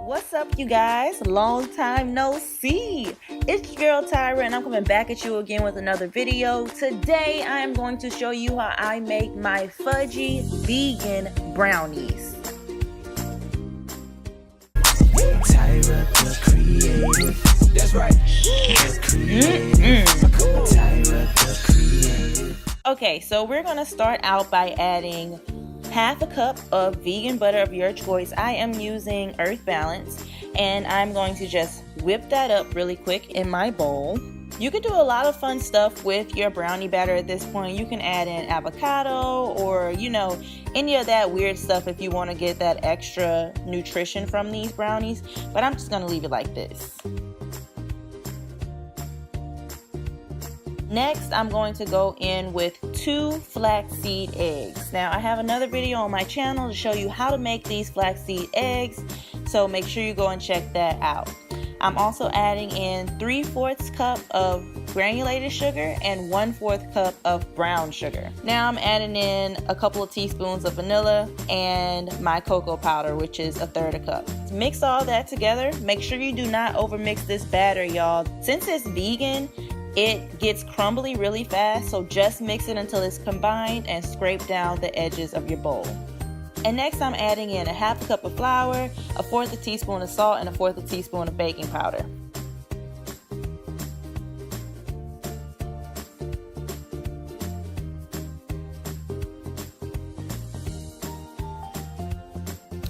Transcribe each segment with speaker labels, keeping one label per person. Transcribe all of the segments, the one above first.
Speaker 1: What's up, you guys? Long time no see. It's your girl Tyra, and I'm coming back at you again with another video. Today I am going to show you how I make my fudgy vegan brownies.
Speaker 2: Tyra, the creative. That's right. The creative. Tyra, the creative.
Speaker 1: Okay, so we're gonna start out by adding half a cup of vegan butter of your choice. I am using Earth Balance, and I'm going to just whip that up really quick in my bowl. You can do a lot of fun stuff with your brownie batter at this point. You can add in avocado or, any of that weird stuff if you want to get that extra nutrition from these brownies, but I'm just going to leave it like this. Next, I'm going to go in with 2 flaxseed eggs. Now, I have another video on my channel to show you how to make these flaxseed eggs, so make sure you go and check that out. I'm also adding in 3/4 cup of granulated sugar and 1/4 cup of brown sugar. Now I'm adding in a couple of teaspoons of vanilla and my cocoa powder, which is 1/3 cup. Mix all that together. Make sure you do not overmix this batter, y'all. Since it's vegan, it gets crumbly really fast, so just mix it until it's combined and scrape down the edges of your bowl. And next I'm adding in 1/2 cup of flour, 1/4 teaspoon of salt, and 1/4 teaspoon of baking powder.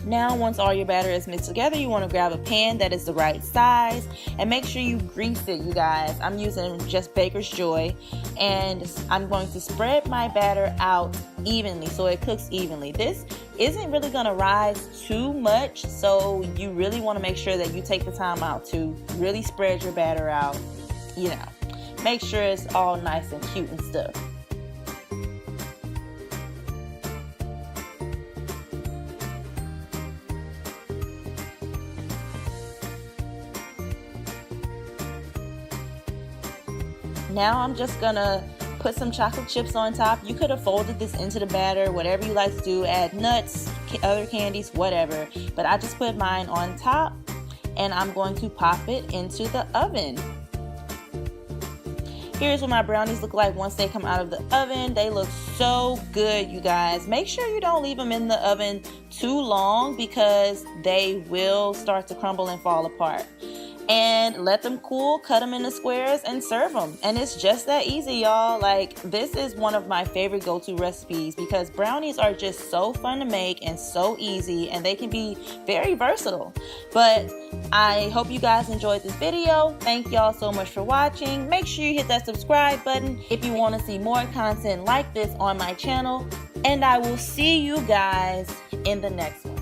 Speaker 1: Now, once all your batter is mixed together, you want to grab a pan that is the right size and make sure you grease it, you guys. I'm using just Baker's Joy, and I'm going to spread my batter out evenly so it cooks evenly. This isn't really going to rise too much, so you really want to make sure that you take the time out to really spread your batter out. Make sure it's all nice and cute and stuff. Now I'm just gonna put some chocolate chips on top. You could have folded this into the batter, whatever you like to do. Add nuts, other candies, whatever. But I just put mine on top, and I'm going to pop it into the oven. Here's what my brownies look like once they come out of the oven. They look so good, you guys. Make sure you don't leave them in the oven too long because they will start to crumble and fall apart. And let them cool, cut them into squares, and serve them. And it's just that easy, y'all. Like, this is one of my favorite go-to recipes because brownies are just so fun to make and so easy, and they can be very versatile. But I hope you guys enjoyed this video. Thank y'all so much for watching. Make sure you hit that subscribe button if you want to see more content like this on my channel. And I will see you guys in the next one.